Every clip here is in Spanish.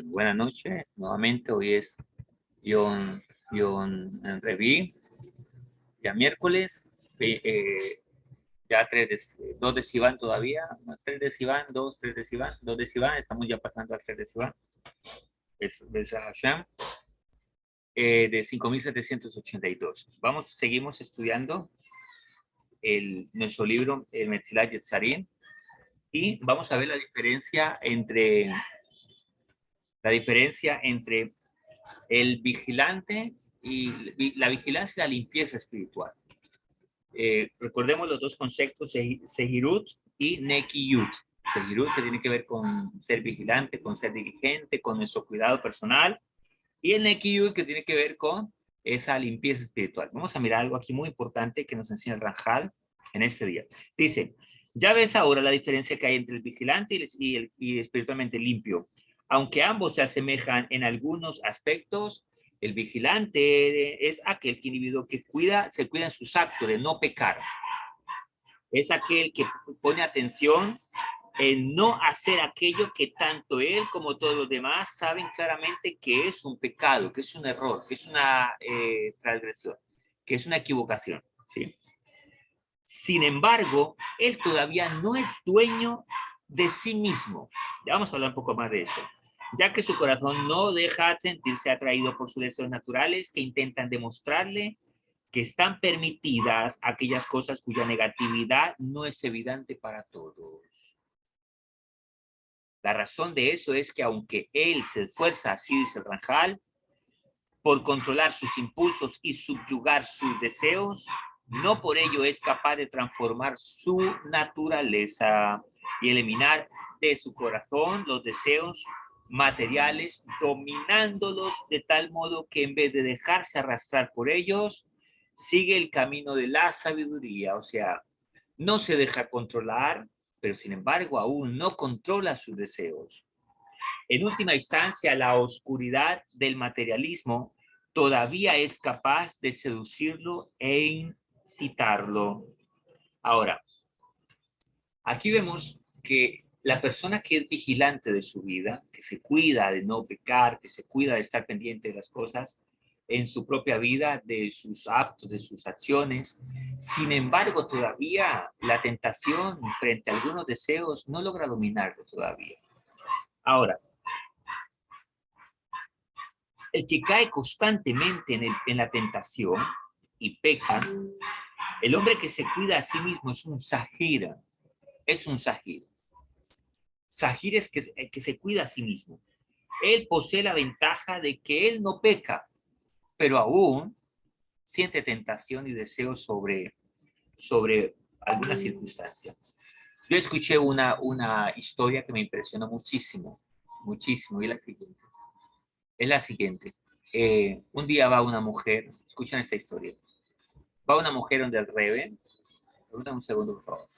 Buenas noches, nuevamente hoy es John Reví, ya miércoles, ya 2 de Sivan todavía, 3 de Sivan, 2, 3 de Sivan, 2 de Sivan, estamos ya pasando al 3 de Sivan, es Hashem, de 5.782. Seguimos estudiando nuestro libro, el Metzilat Yetzarim, y vamos a ver la diferencia entre el vigilante y la vigilancia y la limpieza espiritual. Recordemos los dos conceptos, Sehirut y Nekiyut. Sehirut, que tiene que ver con ser vigilante, con ser diligente, con nuestro cuidado personal, y el Nekiyut, que tiene que ver con esa limpieza espiritual. Vamos a mirar algo aquí muy importante que nos enseña el Ranjal en este día. Dice, ya ves ahora la diferencia que hay entre el vigilante y espiritualmente limpio. Aunque ambos se asemejan en algunos aspectos, el vigilante es aquel individuo que se cuida en sus actos de no pecar. Es aquel que pone atención en no hacer aquello que tanto él como todos los demás saben claramente que es un pecado, que es un error, que es una transgresión, que es una equivocación, ¿sí? Sin embargo, él todavía no es dueño de sí mismo. Ya vamos a hablar un poco más de esto. Ya que su corazón no deja sentirse atraído por sus deseos naturales que intentan demostrarle que están permitidas aquellas cosas cuya negatividad no es evidente para todos. La razón de eso es que aunque él se esfuerza, así dice el Ranjal, por controlar sus impulsos y subyugar sus deseos, no por ello es capaz de transformar su naturaleza y eliminar de su corazón los deseos materiales, dominándolos de tal modo que en vez de dejarse arrastrar por ellos, sigue el camino de la sabiduría, o sea, no se deja controlar, pero sin embargo aún no controla sus deseos. En última instancia, la oscuridad del materialismo todavía es capaz de seducirlo e incitarlo. Ahora, aquí vemos que la persona que es vigilante de su vida, que se cuida de no pecar, que se cuida de estar pendiente de las cosas en su propia vida, de sus actos, de sus acciones, sin embargo, todavía la tentación frente a algunos deseos no logra dominarlo todavía. Ahora, el que cae constantemente en la tentación y peca, el hombre que se cuida a sí mismo es un sahir. Es un sahir. Sahir es que se cuida a sí mismo. Él posee la ventaja de que él no peca, pero aún siente tentación y deseo sobre alguna circunstancia. Yo escuché una historia que me impresionó muchísimo, muchísimo, y es la siguiente. Un día va una mujer, escuchen esta historia, va una mujer donde el Rebe, permítame un segundo, por favor.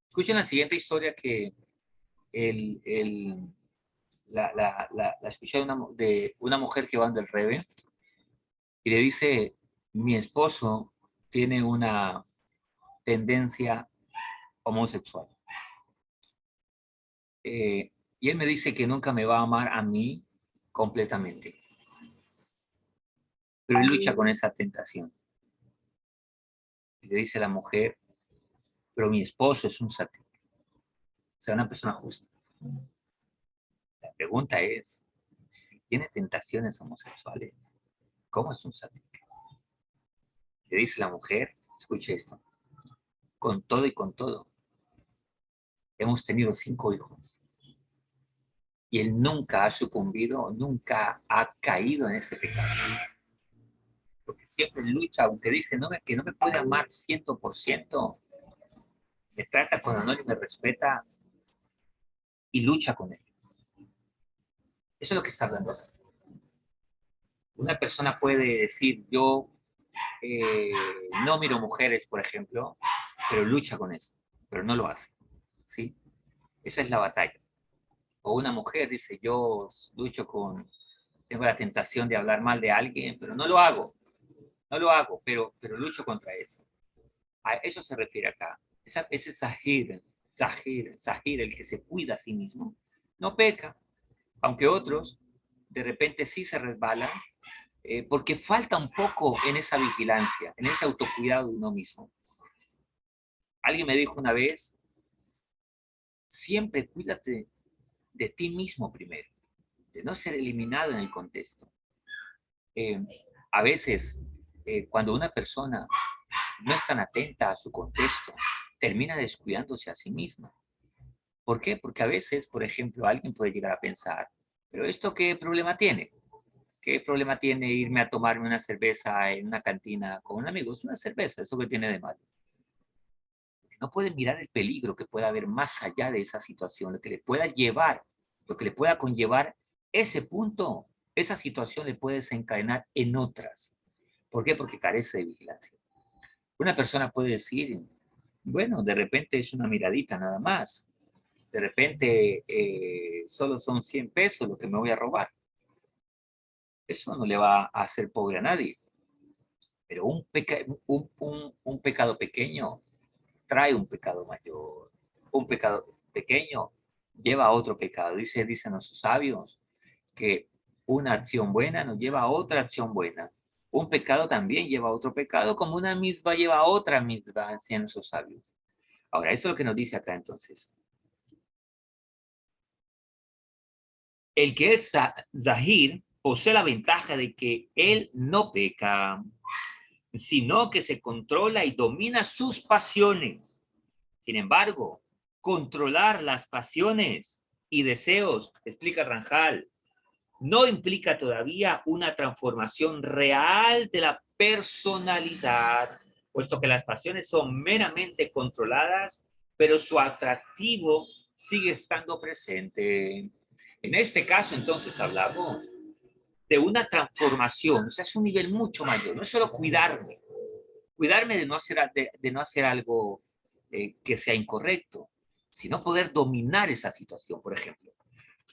Escuchen la siguiente historia que el, el, la escuché de una mujer que va donde el Rebe y le dice, mi esposo tiene una tendencia homosexual. Y él me dice que nunca me va a amar a mí completamente. Pero él lucha con esa tentación. Y le dice la mujer, pero mi esposo es un sádico, o sea, una persona justa. La pregunta es, si tiene tentaciones homosexuales, ¿cómo es un sádico? Le dice la mujer, escuche esto, con todo y con todo, hemos tenido 5 hijos y él nunca ha sucumbido, nunca ha caído en ese pecado. Porque siempre lucha, aunque dice que no me puede amar 100%, me trata con honor y me respeta y lucha con él. Eso es lo que está hablando. Una persona puede decir, yo no miro mujeres, por ejemplo, pero lucha con eso, pero no lo hace. ¿sí? Esa es la batalla. O una mujer dice, yo lucho tengo la tentación de hablar mal de alguien, pero no lo hago, no lo hago, pero lucho contra eso. A eso se refiere acá. Ese Zahir, el que se cuida a sí mismo, no peca, aunque otros de repente sí se resbalan, porque falta un poco en esa vigilancia, en ese autocuidado de uno mismo. Alguien me dijo una vez, siempre cuídate de ti mismo primero, de no ser eliminado en el contexto. Eh, a veces, cuando una persona no es tan atenta a su contexto, termina descuidándose a sí misma. ¿Por qué? Porque a veces, por ejemplo, alguien puede llegar a pensar, pero ¿esto qué problema tiene? ¿Qué problema tiene irme a tomarme una cerveza en una cantina con un amigo? Es una cerveza, ¿eso qué tiene de malo? No puede mirar el peligro que pueda haber más allá de esa situación, lo que le pueda llevar, lo que le pueda conllevar ese punto, esa situación le puede desencadenar en otras. ¿Por qué? Porque carece de vigilancia. Una persona puede decir, bueno, de repente es una miradita nada más, de repente solo son 100 pesos lo que me voy a robar. Eso no le va a hacer pobre a nadie, pero un pecado pequeño trae un pecado mayor. Un pecado pequeño lleva a otro pecado. Dicen nuestros sabios que una acción buena nos lleva a otra acción buena. Un pecado también lleva a otro pecado, como una misma lleva a otra misma, decían nuestros sabios. Ahora, eso es lo que nos dice acá entonces. El que es Zahir posee la ventaja de que él no peca, sino que se controla y domina sus pasiones. Sin embargo, controlar las pasiones y deseos, explica Ranjal, no implica todavía una transformación real de la personalidad, puesto que las pasiones son meramente controladas, pero su atractivo sigue estando presente. En este caso, entonces, hablamos de una transformación, o sea, es un nivel mucho mayor, no es solo cuidarme de no hacer algo que sea incorrecto, sino poder dominar esa situación. Por ejemplo,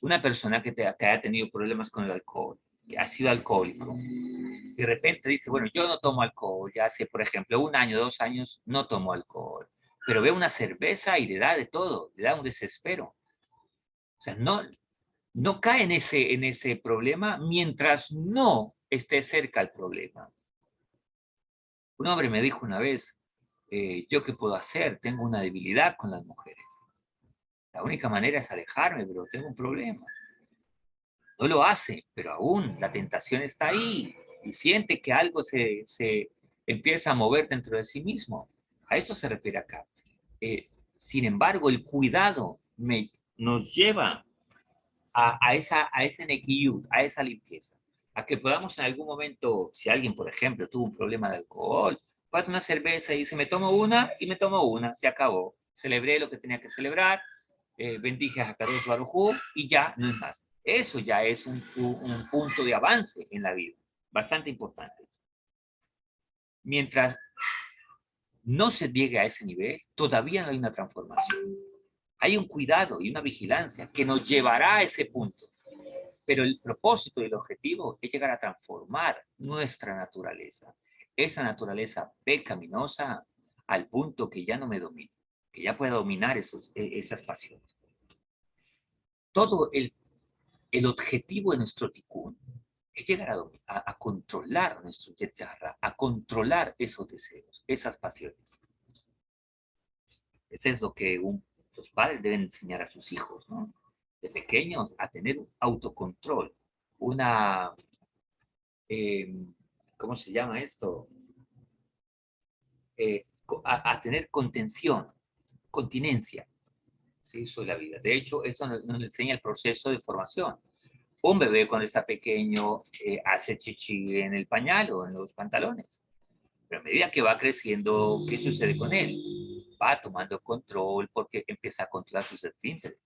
una persona que haya tenido problemas con el alcohol, que ha sido alcohólico, de repente dice, bueno, yo no tomo alcohol, ya hace, por ejemplo, 1 año, 2 años, no tomo alcohol, pero ve una cerveza y le da de todo, le da un desespero. O sea, no cae en ese problema mientras no esté cerca el problema. Un hombre me dijo una vez, ¿yo qué puedo hacer? Tengo una debilidad con las mujeres. La única manera es alejarme, pero tengo un problema. No lo hace, pero aún la tentación está ahí y siente que algo se empieza a mover dentro de sí mismo. A esto se refiere acá. Sin embargo, el cuidado nos lleva a ese nequiyut, a esa limpieza, a que podamos en algún momento, si alguien, por ejemplo, tuvo un problema de alcohol, va a tomar una cerveza y dice, me tomo una y me tomo una, se acabó. Celebré lo que tenía que celebrar, bendije a Kadosh Baruj Hu y ya no es más. Eso ya es un punto de avance en la vida, bastante importante. Mientras no se llegue a ese nivel, todavía no hay una transformación. Hay un cuidado y una vigilancia que nos llevará a ese punto. Pero el propósito y el objetivo es llegar a transformar nuestra naturaleza. Esa naturaleza pecaminosa al punto que ya no me domine, que ya pueda dominar esas pasiones. Todo el objetivo de nuestro tikkun es llegar a controlar nuestro yetzirah, a controlar esos deseos, esas pasiones. Eso es lo que los padres deben enseñar a sus hijos, ¿no? De pequeños a tener un autocontrol, una, eh, ¿cómo se llama esto? A tener contención, continencia, ¿sí? Eso es la vida. De hecho, esto nos enseña el proceso de formación. Un bebé cuando está pequeño hace chichi en el pañal o en los pantalones. Pero a medida que va creciendo, ¿qué sucede con él? Va tomando control porque empieza a controlar sus esfínteres.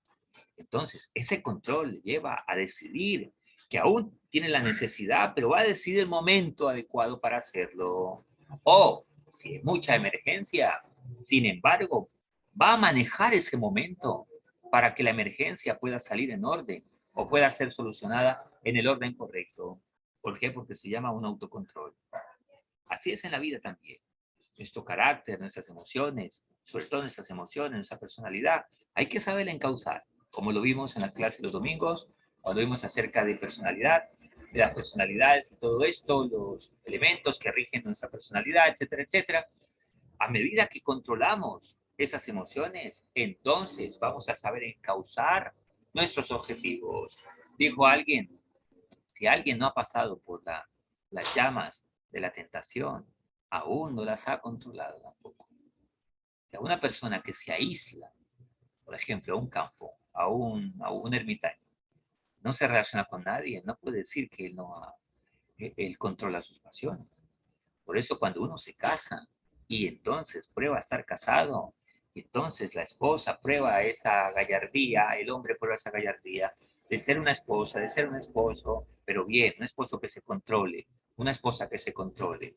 Entonces, ese control le lleva a decidir que aún tiene la necesidad, pero va a decidir el momento adecuado para hacerlo. O, si hay mucha emergencia, sin embargo, va a manejar ese momento para que la emergencia pueda salir en orden o pueda ser solucionada en el orden correcto. ¿Por qué? Porque se llama un autocontrol. Así es en la vida también. Nuestro carácter, nuestras emociones, sobre todo nuestras emociones, nuestra personalidad, hay que saberla encauzar, como lo vimos en la clase los domingos, cuando vimos acerca de personalidad, de las personalidades y todo esto, los elementos que rigen nuestra personalidad, etcétera, etcétera. A medida que controlamos esas emociones, entonces vamos a saber encauzar nuestros objetivos. Dijo alguien, si alguien no ha pasado por las llamas de la tentación, aún no las ha controlado tampoco. O sea, una persona que se aísla, por ejemplo, a un campo, a un ermitaño, no se relaciona con nadie, no puede decir que él controla sus pasiones. Por eso cuando uno se casa y entonces prueba a estar casado, entonces la esposa prueba esa gallardía, el hombre prueba esa gallardía de ser una esposa, de ser un esposo, pero bien, un esposo que se controle, una esposa que se controle,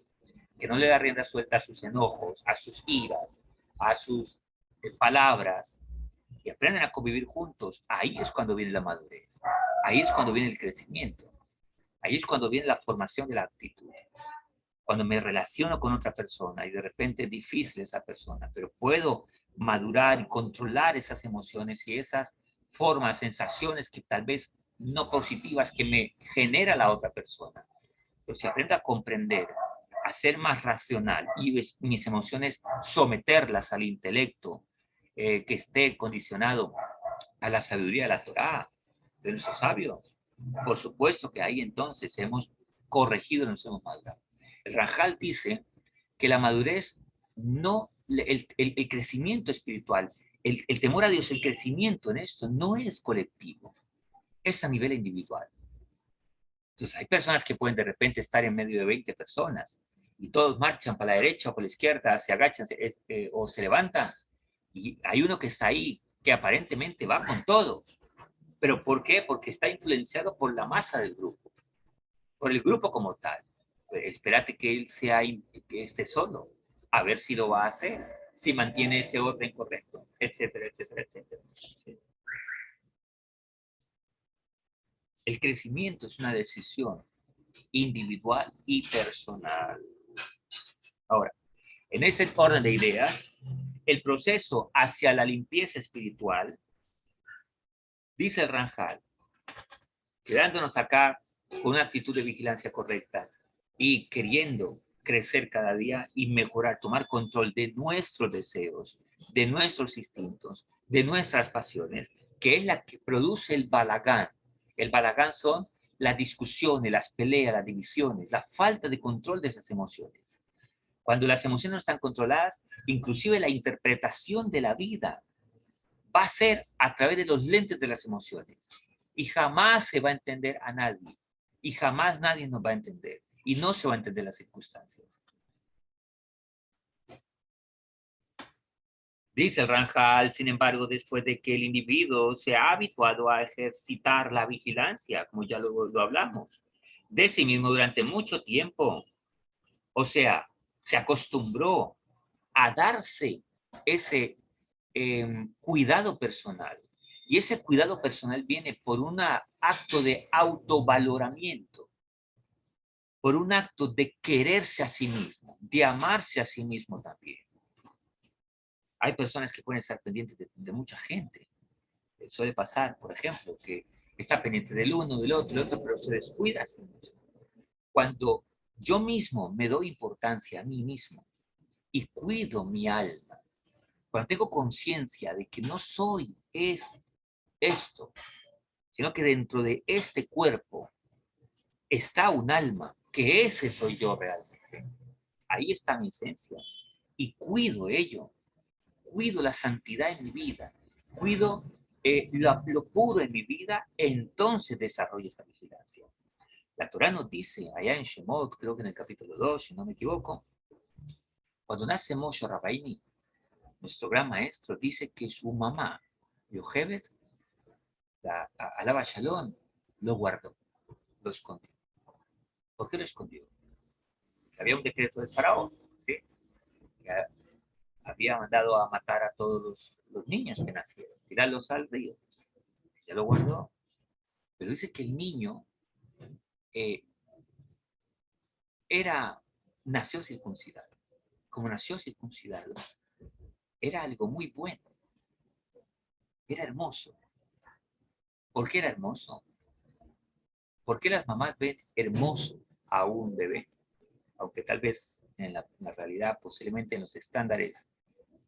que no le da rienda suelta a sus enojos, a sus iras, a sus palabras, y aprenden a convivir juntos. Ahí es cuando viene la madurez, ahí es cuando viene el crecimiento, ahí es cuando viene la formación de la actitud. Cuando me relaciono con otra persona y de repente es difícil esa persona, pero puedo madurar y controlar esas emociones y esas formas, sensaciones que tal vez no positivas que me genera la otra persona. Pero si aprendo a comprender, a ser más racional y mis emociones someterlas al intelecto que esté condicionado a la sabiduría de la Torá, de nuestros sabios, por supuesto que ahí entonces hemos corregido, nos hemos madurado. El Rajal dice que la madurez no, el crecimiento espiritual, el temor a Dios, el crecimiento en esto no es colectivo, es a nivel individual. Entonces hay personas que pueden de repente estar en medio de 20 personas y todos marchan para la derecha o para la izquierda, se agachan o se levantan y hay uno que está ahí que aparentemente va con todos. ¿Pero por qué? Porque está influenciado por la masa del grupo, por el grupo como tal. Pues espérate que él que esté solo, a ver si lo va a hacer, si mantiene ese orden correcto, etcétera, etcétera, etcétera. ¿Sí? El crecimiento es una decisión individual y personal. Ahora, en ese orden de ideas, el proceso hacia la limpieza espiritual, dice el Ranjal, quedándonos acá con una actitud de vigilancia correcta y queriendo crecer cada día y mejorar, tomar control de nuestros deseos, de nuestros instintos, de nuestras pasiones, que es la que produce el balagán. El balagán son las discusiones, las peleas, las divisiones, la falta de control de esas emociones. Cuando las emociones no están controladas, inclusive la interpretación de la vida va a ser a través de los lentes de las emociones. Y jamás se va a entender a nadie. Y jamás nadie nos va a entender. Y no se va a entender las circunstancias. Dice el Ranjal, sin embargo, después de que el individuo se ha habituado a ejercitar la vigilancia, como ya lo hablamos, de sí mismo durante mucho tiempo, o sea, se acostumbró a darse ese cuidado personal. Y ese cuidado personal viene por un acto de autovaloramiento, por un acto de quererse a sí mismo, de amarse a sí mismo también. Hay personas que pueden estar pendientes de mucha gente. Suele pasar, por ejemplo, que está pendiente del uno, del otro, pero se descuida a sí mismo. Cuando yo mismo me doy importancia a mí mismo y cuido mi alma, cuando tengo conciencia de que no soy esto, sino que dentro de este cuerpo está un alma, que ese soy yo realmente. Ahí está mi esencia. Y cuido ello, cuido la santidad en mi vida, cuido lo puro en mi vida, entonces desarrollo esa vigilancia. La Torah nos dice, allá en Shemot, creo que en el capítulo 2, si no me equivoco, cuando nace Moshe Rabbeinu, nuestro gran maestro, dice que su mamá, Yochebed, alaba Shalom, lo guardó, lo escondió. ¿Por qué lo escondió? Había un decreto del faraón, ¿sí? había mandado a matar a todos los niños que nacieron, tirarlos al río. Ya lo guardó. Pero dice que el niño eh, nació circuncidado. Como nació circuncidado, era algo muy bueno, era hermoso. ¿Por qué era hermoso? ¿Por qué las mamás ven hermoso a un bebé? Aunque tal vez en la realidad, posiblemente en los estándares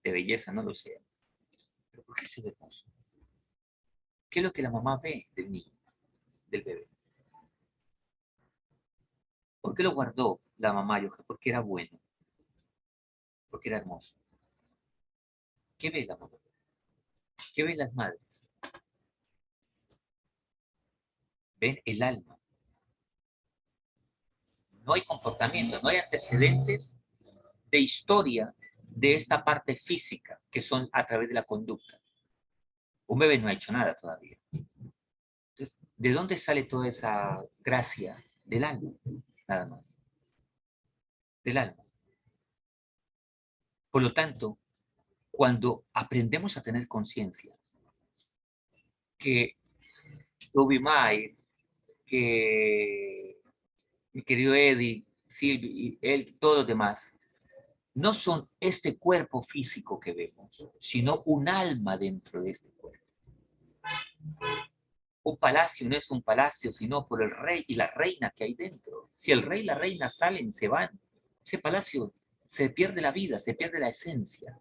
de belleza no lo sea. ¿Pero por qué se ve hermoso? ¿Qué es lo que la mamá ve del niño, del bebé? ¿Por qué lo guardó la mamá? Yo creo porque era bueno, porque era hermoso. ¿Qué ve la mamá? ¿Qué ven las madres? Ven el alma. No hay comportamiento, no hay antecedentes de historia de esta parte física que son a través de la conducta. Un bebé no ha hecho nada todavía. Entonces, ¿de dónde sale toda esa gracia? Del alma, nada más. Del alma. Por lo tanto, cuando aprendemos a tener conciencia que Toby May, que mi querido Eddie, Silvi, y él, todos los demás, no son este cuerpo físico que vemos, sino un alma dentro de este cuerpo. Un palacio no es un palacio, sino por el rey y la reina que hay dentro. Si el rey y la reina salen, se van, ese palacio se pierde la vida, se pierde la esencia.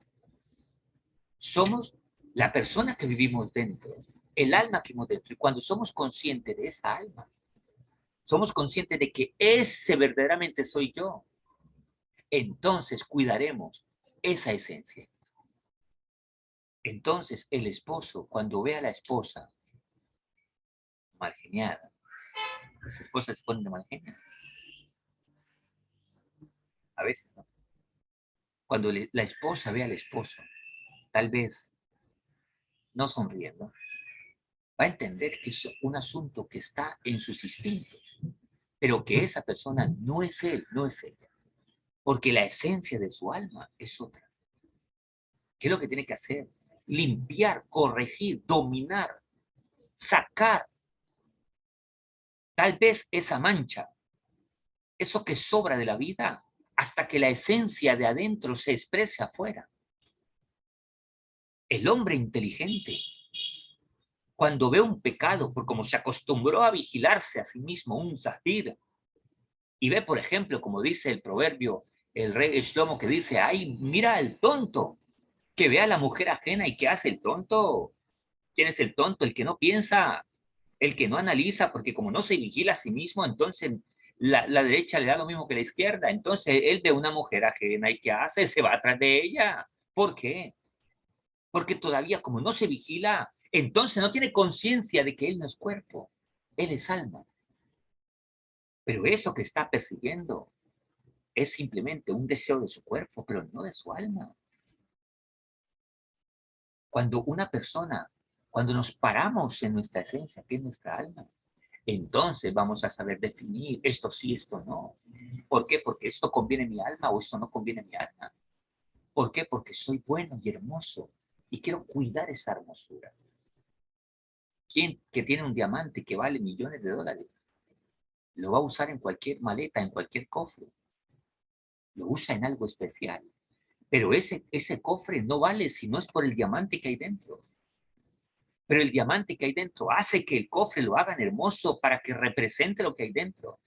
Somos la persona que vivimos dentro, el alma que vivimos dentro. Y cuando somos conscientes de esa alma, somos conscientes de que ese verdaderamente soy yo, entonces cuidaremos esa esencia. Entonces el esposo, cuando ve a la esposa mal geniada, las esposas se ponen de mal genio, a veces, ¿no? Cuando la esposa ve al esposo, tal vez no sonriendo, va a entender que es un asunto que está en sus instintos, pero que esa persona no es él, no es ella, porque la esencia de su alma es otra. ¿Qué es lo que tiene que hacer? Limpiar, corregir, dominar, sacar tal vez esa mancha, eso que sobra de la vida, hasta que la esencia de adentro se exprese afuera. El hombre inteligente, cuando ve un pecado, por como se acostumbró a vigilarse a sí mismo, un zahir, y ve, por ejemplo, como dice el proverbio, el rey Shlomo, que dice, ay, mira el tonto, que ve a la mujer ajena y ¿qué hace el tonto? ¿Quién es el tonto? El que no piensa, el que no analiza, porque como no se vigila a sí mismo, entonces la derecha le da lo mismo que la izquierda. Entonces él ve una mujer ajena y ¿qué hace? Se va atrás de ella. ¿Por qué? Porque todavía como no se vigila, entonces no tiene conciencia de que él no es cuerpo, él es alma. Pero eso que está persiguiendo es simplemente un deseo de su cuerpo, pero no de su alma. Cuando una persona, cuando nos paramos en nuestra esencia, que es nuestra alma, entonces vamos a saber definir esto sí, esto no. ¿Por qué? Porque esto conviene a mi alma o esto no conviene a mi alma. ¿Por qué? Porque soy bueno y hermoso y quiero cuidar esa hermosura. ¿Quién que tiene un diamante que vale millones de dólares? Lo va a usar en cualquier maleta, en cualquier cofre. Lo usa en algo especial. Pero ese cofre no vale si no es por el diamante que hay dentro. Pero el diamante que hay dentro hace que el cofre lo hagan hermoso para que represente lo que hay dentro,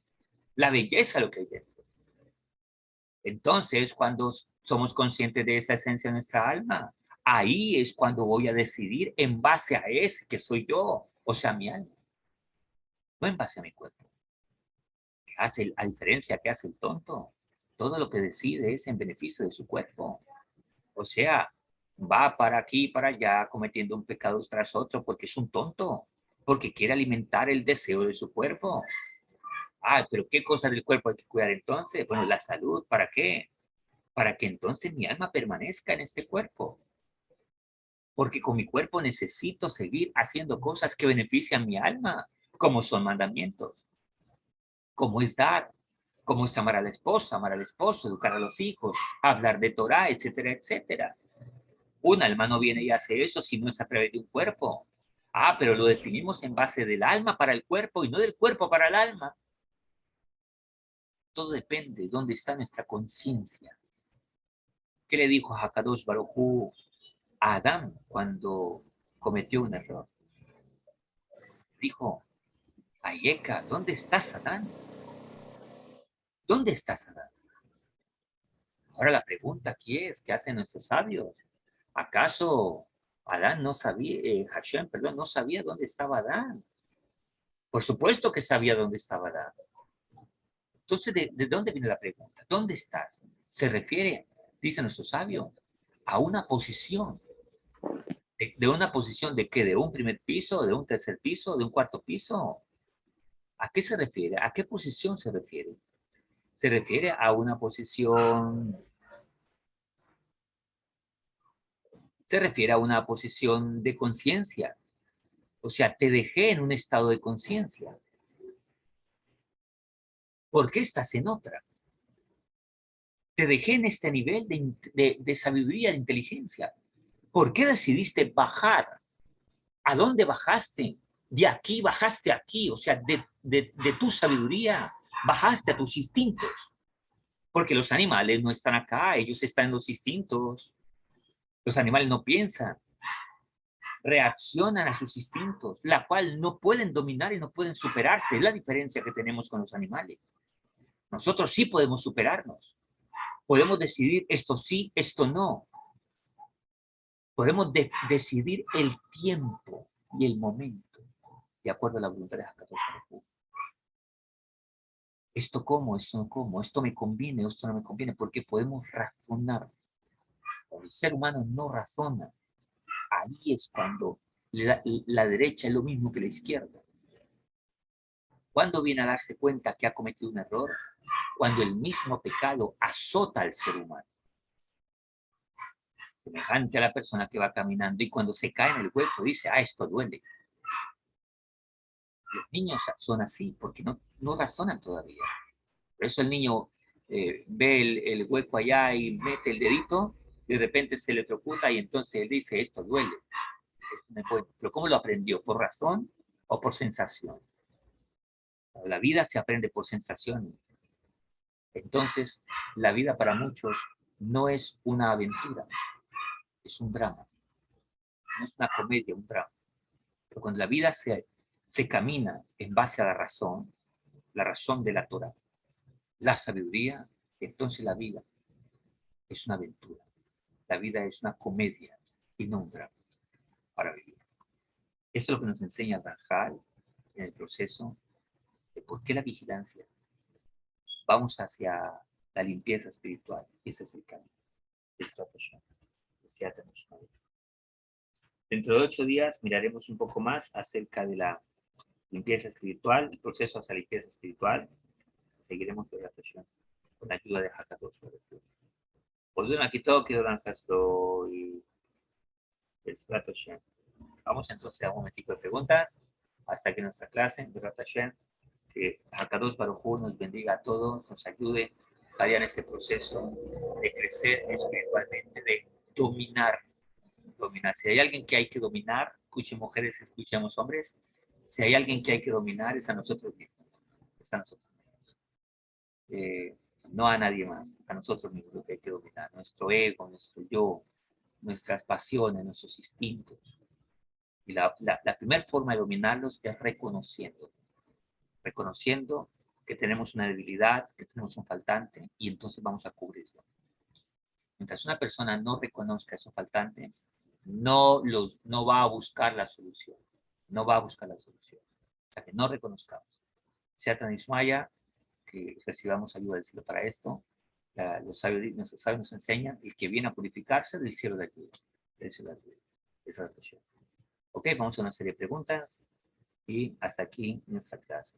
la belleza de lo que hay dentro. Entonces, cuando somos conscientes de esa esencia de nuestra alma, ahí es cuando voy a decidir en base a ese que soy yo, o sea, mi alma, no en base a mi cuerpo. Hace a diferencia que hace el tonto, todo lo que decide es en beneficio de su cuerpo. O sea, va para aquí y para allá cometiendo un pecado tras otro porque es un tonto, porque quiere alimentar el deseo de su cuerpo. Ah, pero ¿qué cosa del cuerpo hay que cuidar entonces? Bueno, la salud, ¿para qué? Para que entonces mi alma permanezca en este cuerpo. Porque con mi cuerpo necesito seguir haciendo cosas que benefician mi alma, como son mandamientos, como es dar, Como es amar a la esposa, amar al esposo, educar a los hijos, hablar de Torah, etcétera, etcétera. Un alma no viene y hace eso si no es a través de un cuerpo. Ah, pero lo definimos en base del alma para el cuerpo y no del cuerpo para el alma. Todo depende de dónde está nuestra conciencia. ¿Qué le dijo Hakadosh Baruj Hu a Adán cuando cometió un error? Dijo, Ayeka, ¿dónde estás, Adán? ¿Dónde estás, Adán? Ahora la pregunta aquí es, ¿qué hacen nuestros sabios? ¿Acaso Adán no sabía, Hashem, perdón, no sabía dónde estaba Adán? Por supuesto que sabía dónde estaba Adán. Entonces, ¿de dónde viene la pregunta? ¿Dónde estás? Se refiere, dice nuestro sabio, a una posición. ¿De una posición de qué? ¿De un primer piso? ¿De un tercer piso? ¿De un cuarto piso? ¿A qué se refiere? ¿A qué posición se refiere? Se refiere a una posición, se refiere a una posición de conciencia. O sea, te dejé en un estado de conciencia. ¿Por qué estás en otra? Te dejé en este nivel de sabiduría, de inteligencia. ¿Por qué decidiste bajar? ¿A dónde bajaste? De aquí bajaste aquí, o sea, de tu sabiduría bajaste a tus instintos. Porque los animales no están acá, ellos están en los instintos. Los animales no piensan, reaccionan a sus instintos, la cual no pueden dominar y no pueden superarse. Es la diferencia que tenemos con los animales. Nosotros sí podemos superarnos. Podemos decidir esto sí, esto no. Podemos decidir el tiempo y el momento, de acuerdo a la voluntad de Hakadosh. Esto como, esto no como, esto me conviene, esto no me conviene, porque podemos razonar. Cuando el ser humano no razona, ahí es cuando la derecha es lo mismo que la izquierda. ¿Cuándo viene a darse cuenta que ha cometido un error? Cuando el mismo pecado azota al ser humano. Semejante a la persona que va caminando y cuando se cae en el hueco dice, esto duele. Los niños son así porque no razonan todavía. Por eso el niño ve el hueco allá y mete el dedito, y de repente se electrocuta y entonces él dice, esto duele. Esto me puede. Pero ¿cómo lo aprendió? ¿Por razón o por sensación? La vida se aprende por sensaciones. Entonces, la vida para muchos no es una aventura, es un drama. No es una comedia, un drama. Pero cuando la vida se camina en base a la razón de la Torah, la sabiduría, entonces la vida es una aventura. La vida es una comedia y no un drama para vivir. Eso es lo que nos enseña Rajal en el proceso de por qué la vigilancia. Vamos hacia la limpieza espiritual. Ese es el camino. Dentro de 8 días miraremos un poco más acerca de la limpieza espiritual, el proceso hacia la limpieza espiritual. Seguiremos con la sesión con la ayuda de Hakadosh. Por aquí todo quedó y vamos entonces a un momentito de preguntas hasta que nuestra clase de que Hakadosh Baruj Hu nos bendiga a todos, nos ayude a en ese proceso de crecer espiritualmente, de dominar. Si hay alguien que hay que dominar, escuchen mujeres, escuchemos hombres, si hay alguien que hay que dominar es a nosotros mismos. Es a nosotros mismos. No a nadie más, a nosotros mismos lo que hay que dominar, nuestro ego, nuestro yo, nuestras pasiones, nuestros instintos. Y la primera forma de dominarlos es reconociendo que tenemos una debilidad, que tenemos un faltante, y entonces vamos a cubrirlo. Mientras una persona no reconozca esos faltantes, no va a buscar la solución. No va a buscar la solución. O sea, que no reconozcamos. Sea Tanismaya, que recibamos ayuda del cielo para esto. Nuestros sabios nos enseñan el que viene a purificarse del cielo de ayuda. Del cielo de ayuda. Esa es la cuestión. Ok, vamos a una serie de preguntas y hasta aquí nuestra clase.